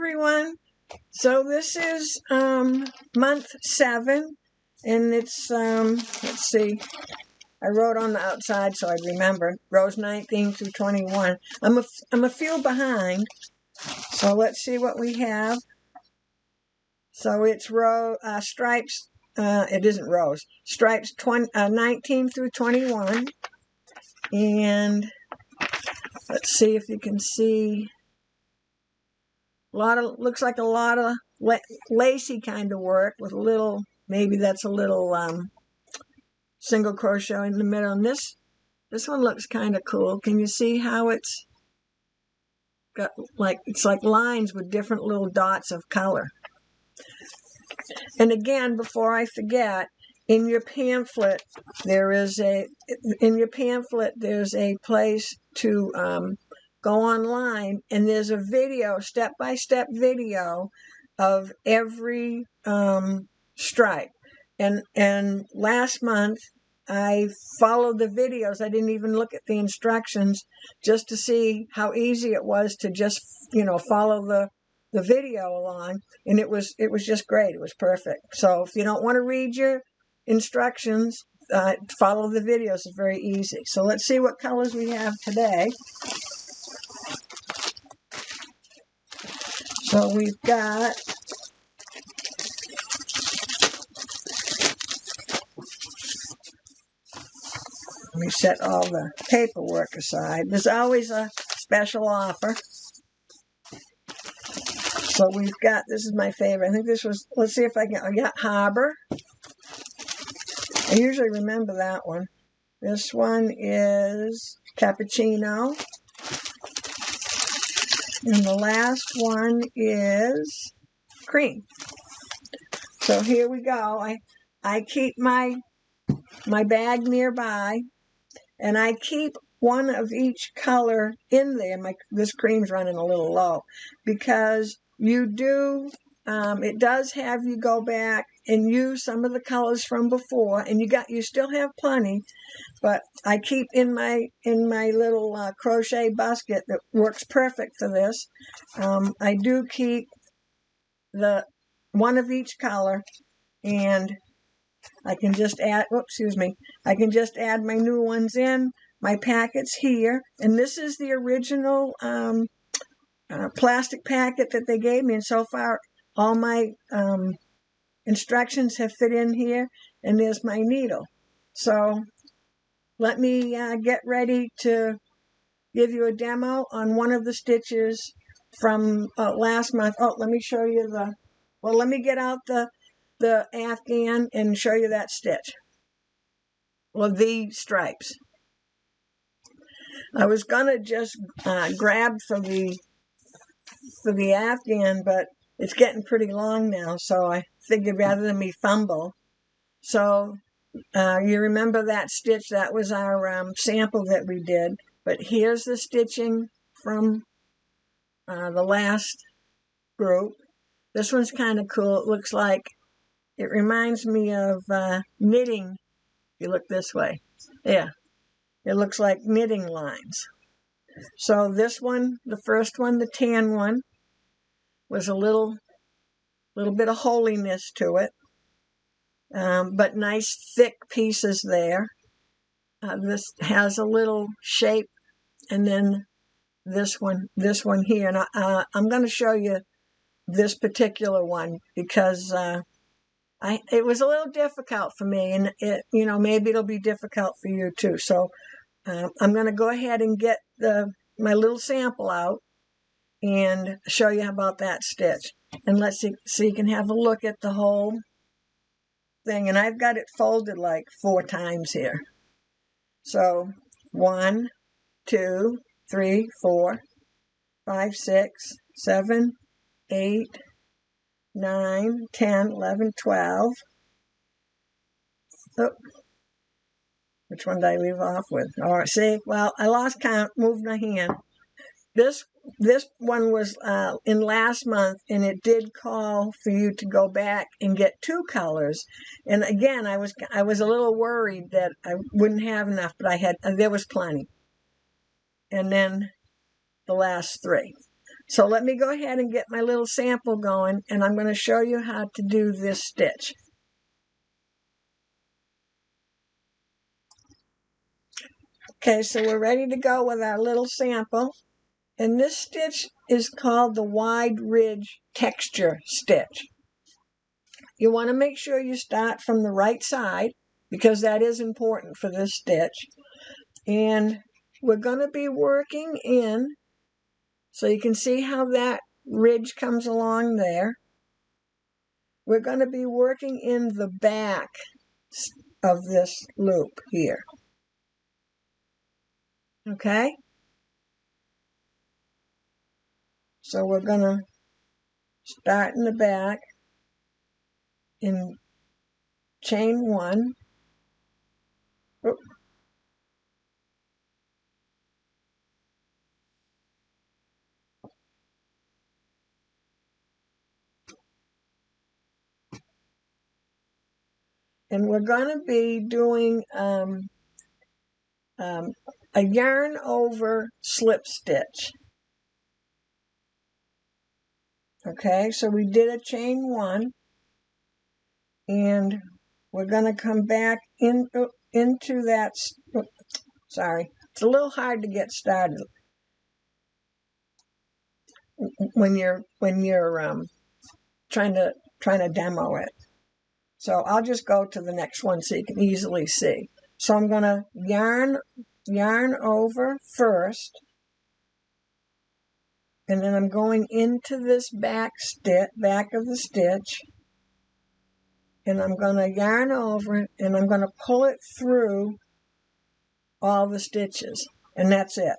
everyone. So this is month 7, and it's let's see. I wrote on the outside so I'd remember. Rows 19 through 21. I'm a few behind. So let's see what we have. So it's stripes. It isn't rows. Stripes 19 through 21. And let's see if you can see. Looks like a lot of lacy kind of work with a little, maybe that's a little single crochet in the middle. And this one looks kind of cool. Can you see how it's got it's like lines with different little dots of color? And again, before I forget, in your pamphlet there's a place to go online, and there's a video, step-by-step video of every stripe. And last month I followed the videos. I didn't even look at the instructions just to see how easy it was to just follow the video along, and it was just great. It was perfect. So if you don't want to read your instructions, follow the videos. It's very easy. So let's see what colors we have today. So we've got let me set all the paperwork aside. There's always a special offer. So we've got, this is my favorite. I think this was, let's see if I got Harbor. I usually remember that one. This one is Cappuccino. And the last one is Cream. So here we go. I keep my bag nearby, and I keep one of each color in there. This cream's running a little low because it does have you go back and use some of the colors from before, and you still have plenty, but I keep in my little crochet basket that works perfect for this. I do keep the one of each color, and I can just add, I can just add my new ones in. My packet's here, and this is the original plastic packet that they gave me, and so far all my instructions have fit in here, and there's my needle. So let me get ready to give you a demo on one of the stitches from last month. Oh, let me show you let me get out the Afghan and show you that stitch. Well, the stripes. I was gonna just grab for the Afghan, but it's getting pretty long now, so I figured rather than me fumble. So you remember that stitch? That was our sample that we did. But here's the stitching from the last group. This one's kind of cool. It looks like, it reminds me of knitting. If you look this way. Yeah. It looks like knitting lines. So this one, the first one, the tan one, was a little bit of holiness to it, but nice thick pieces there. This has a little shape, and then this one here. And I'm going to show you this particular one because it was a little difficult for me, and maybe it'll be difficult for you too. So I'm going to go ahead and get my little sample out and show you about that stitch. And let's see, so you can have a look at the whole thing. And I've got it folded like 4 times here. So 1, 2, 3, 4, 5, 6, 7, 8, 9, 10, 11, 12. Oh, which one did I leave off with? All right, see, well, I lost count, moved my hand. This one was in last month, and it did call for you to go back and get 2 colors. And again, I was a little worried that I wouldn't have enough, but there was plenty. And then the last 3. So let me go ahead and get my little sample going, and I'm going to show you how to do this stitch. Okay, so we're ready to go with our little sample. And this stitch is called the wide ridge texture stitch. You want to make sure you start from the right side because that is important for this stitch. And we're going to be working in, so you can see how that ridge comes along there. We're going to be working in the back of this loop here. Okay? So we're going to start in the back in chain 1. Oop. And we're going to be doing a yarn over slip stitch. Okay, so we did a chain 1, and we're going to come back into that. Sorry, it's a little hard to get started when you're trying to demo it. So I'll just go to the next one so you can easily see. So I'm going to yarn over first, and then I'm going into this back of the stitch, and I'm going to yarn over it, and I'm going to pull it through all the stitches, and that's it.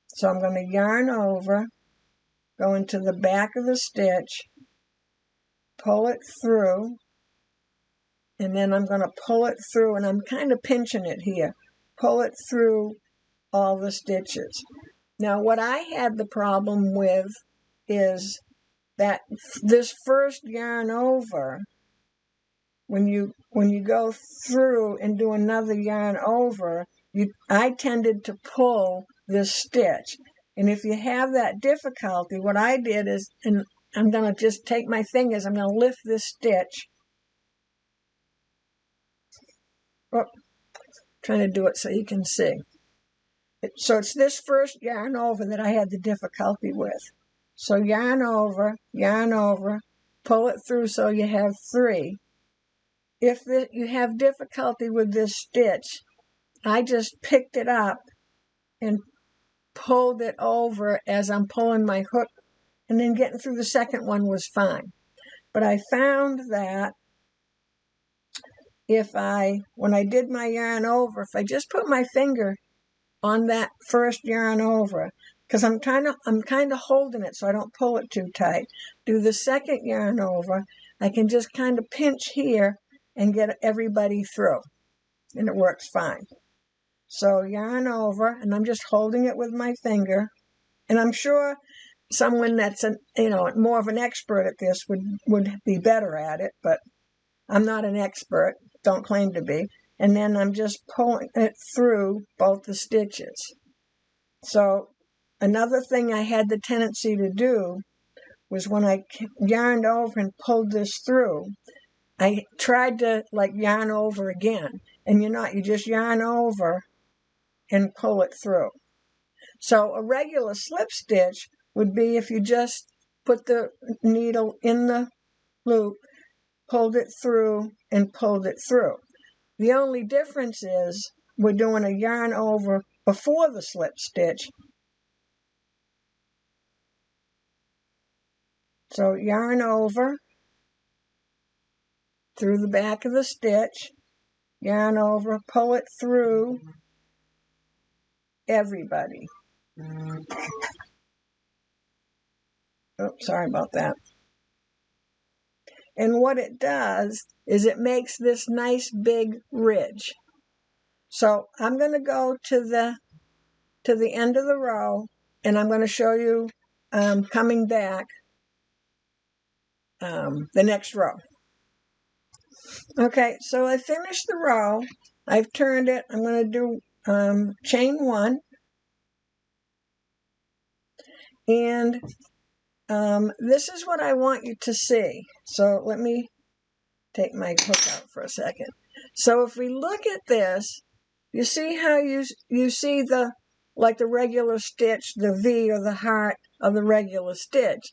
So I'm going to yarn over, go into the back of the stitch, pull it through, and then I'm going to pull it through, and I'm kind of pinching it here, pull it through all the stitches. Now what I had the problem with is that this first yarn over, when you go through and do another yarn over, I tended to pull this stitch. And if you have that difficulty, what I did is, and I'm going to just take my fingers, I'm going to lift this stitch. Oh, trying to do it so you can see. So it's this first yarn over that I had the difficulty with. So yarn over, pull it through so you have 3. If you have difficulty with this stitch, I just picked it up and pulled it over as I'm pulling my hook, and then getting through the second one was fine. But I found that when I did my yarn over, if I just put my finger on that first yarn over, because I'm kind of holding it so I don't pull it too tight, do the second yarn over, I can just kind of pinch here and get everybody through, and it works fine. So yarn over, and I'm just holding it with my finger, and I'm sure someone that's more of an expert at this would be better at it, but I'm not an expert, don't claim to be. And then I'm just pulling it through both the stitches. So another thing I had the tendency to do was when I yarned over and pulled this through, I tried to yarn over again. And you just yarn over and pull it through. So a regular slip stitch would be if you just put the needle in the loop, pulled it through, and pulled it through. The only difference is we're doing a yarn over before the slip stitch. So yarn over through the back of the stitch, yarn over, pull it through everybody. Oops, sorry about that. And what it does is it makes this nice big ridge. So I'm going to go to the end of the row, and I'm going to show you coming back the next row. Okay, so I finished the row. I've turned it. I'm going to do chain 1. And this is what I want you to see. So let me take my hook out for a second. So if we look at this, you see how you see the, like the regular stitch, the V or the heart of the regular stitch.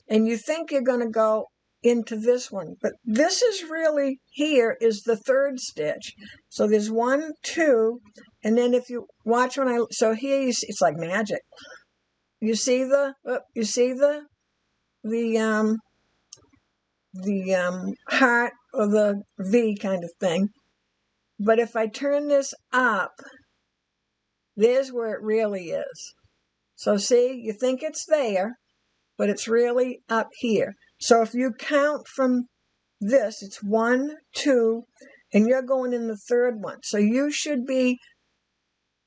And you think you're going to go into this one. But this is really, here is the third stitch. So there's 1, 2, and then if you watch when so here you see, it's like magic. You see the heart or the V kind of thing. But if I turn this up, there's where it really is. So see, you think it's there, but it's really up here. So if you count from this, it's 1, 2, and you're going in the third one. So you should be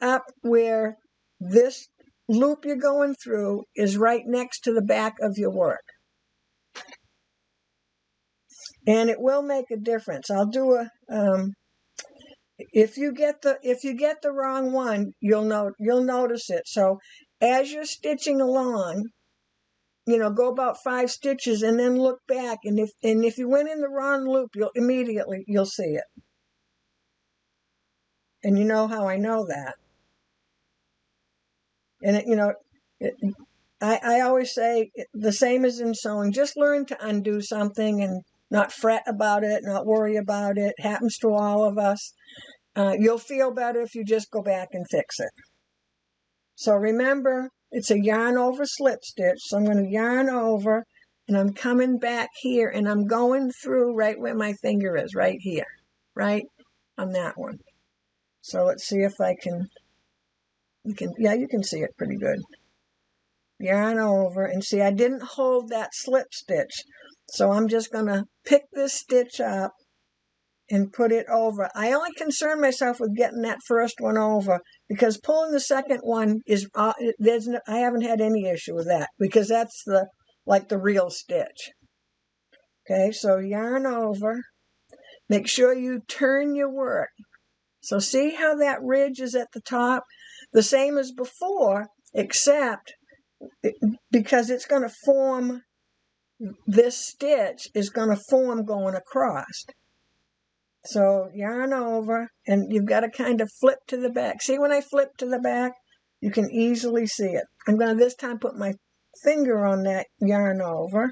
up where this loop you're going through is right next to the back of your work. And it will make a difference. I'll do a if you get the wrong one, you'll notice it. So as you're stitching along, go about 5 stitches and then look back, and if you went in the wrong loop, you'll see it. And you know how I know that. And I always say the same as in sewing. Just learn to undo something and not fret about it, not worry about it. It happens to all of us. You'll feel better if you just go back and fix it. So remember, it's a yarn over slip stitch. So I'm going to yarn over, and I'm coming back here, and I'm going through right where my finger is, right here, right on that one. So let's see if I can, you can see it pretty good. Yarn over, and see, I didn't hold that slip stitch. So I'm just going to pick this stitch up and put it over. I only concern myself with getting that first one over, because pulling the second one is, I haven't had any issue with that, because that's the real stitch. Okay, so yarn over. Make sure you turn your work. So see how that ridge is at the top? The same as before, except because it's going to form, this stitch is going to form going across. So yarn over, and you've got to kind of flip to the back. See, when I flip to the back, you can easily see it. I'm going to this time put my finger on that yarn over.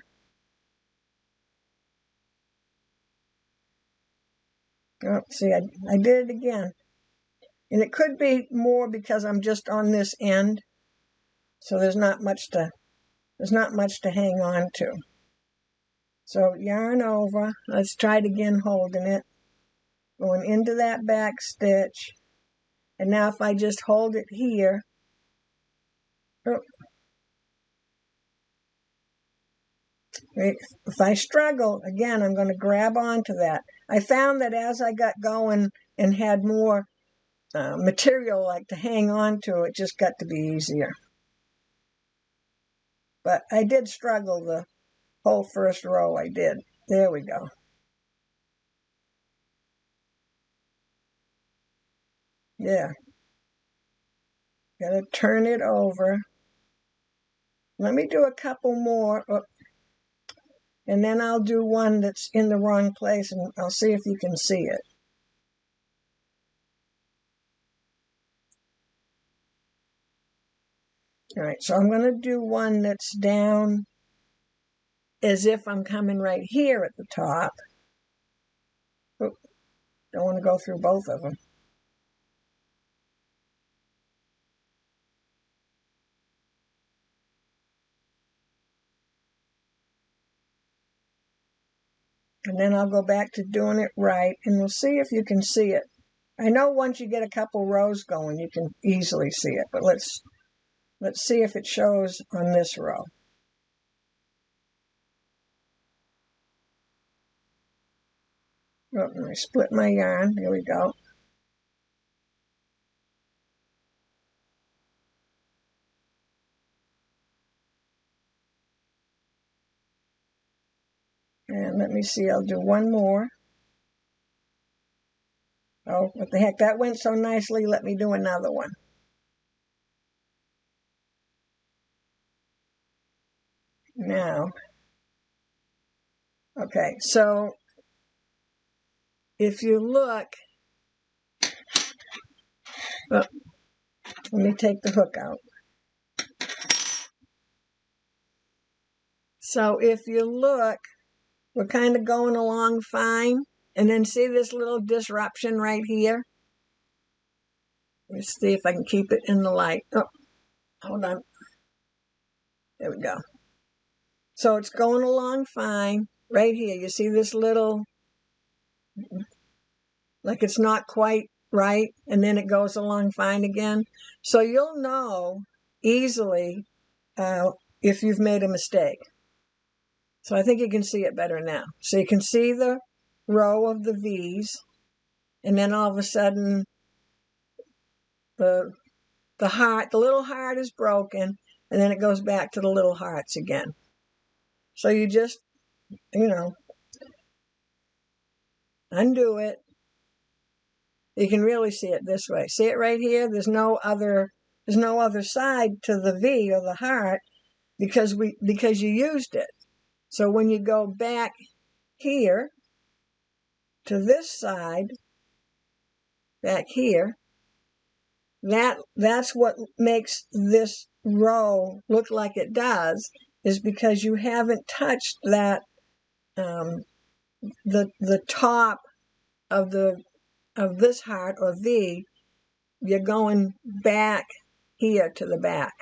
Oh, see, I did it again. And it could be more because I'm just on this end. So there's not much to hang on to. So yarn over. Let's try it again holding it. Going into that back stitch. And now if I just hold it here. Oh, if I struggle, again, I'm going to grab onto that. I found that as I got going and had more material to hang on to, it just got to be easier. But I did struggle the whole first row. I did. There we go. Yeah. Got to turn it over. Let me do a couple more. And then I'll do one that's in the wrong place, and I'll see if you can see it. All right, so I'm going to do one that's down as if I'm coming right here at the top. Oh, don't want to go through both of them. And then I'll go back to doing it right, and we'll see if you can see it. I know once you get a couple rows going, you can easily see it, but let's see if it shows on this row. Oh, and I split my yarn. Here we go. And let me see, I'll do one more. Oh, what the heck, that went so nicely. Let me do another one. now. Okay, so if you look, oh, let me take the hook out. So if you look, we're kind of going along fine. And then see this little disruption right here? Let's see if I can keep it in the light. Oh, hold on. There we go. So it's going along fine. Right here, you see this little, like it's not quite right, and then it goes along fine again. So you'll know easily if you've made a mistake. So I think you can see it better now. So you can see the row of the V's, and then all of a sudden the heart, the little heart is broken, and then it goes back to the little hearts again. So you just, undo it. You can really see it this way. See it right here? There's no other side to the V or the heart because you used it. So when you go back here to this side, back here, that's what makes this row look like it does, is because you haven't touched that the top of this heart or V. You're going back here to the back.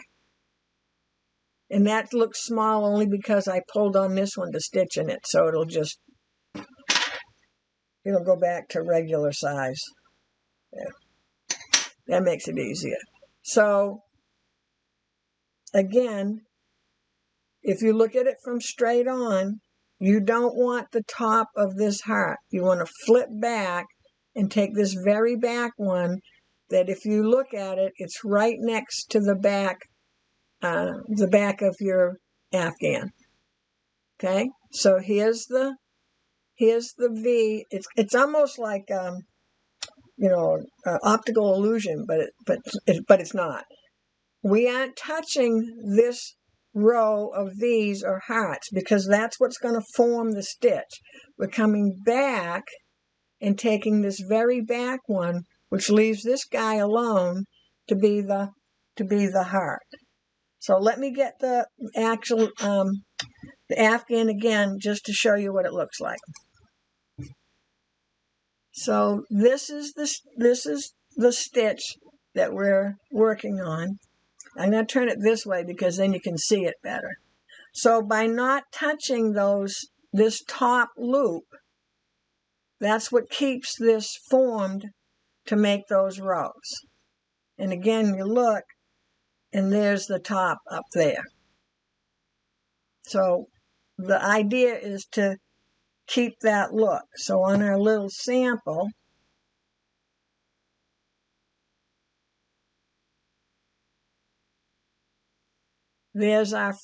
And that looks small only because I pulled on this one to stitch in it, so it'll go back to regular size. Yeah. That makes it easier. So again, if you look at it from straight on, you don't want the top of this heart. You want to flip back and take this very back one that if you look at it, it's right next to the back of your Afghan. Okay, so here's the V. It's almost like optical illusion, but it's not. We aren't touching this row of V's or hearts because that's what's going to form the stitch. We're coming back and taking this very back one, which leaves this guy alone, to be the heart. So let me get the actual the Afghan again just to show you what it looks like. So this is the stitch that we're working on. I'm going to turn it this way because then you can see it better. So by not touching this top loop, that's what keeps this formed to make those rows. And again, you look, and there's the top up there. So the idea is to keep that look. So on our little sample, there's our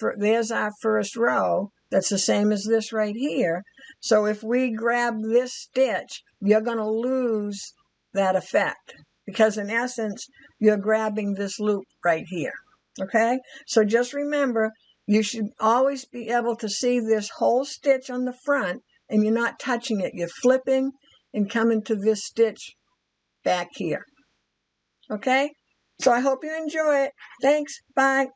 first row. That's the same as this right here. So if we grab this stitch, you're going to lose that effect because in essence, you're grabbing this loop right here. Okay? So just remember, you should always be able to see this whole stitch on the front and you're not touching it. You're flipping and coming to this stitch back here. Okay? So I hope you enjoy it. Thanks. Bye.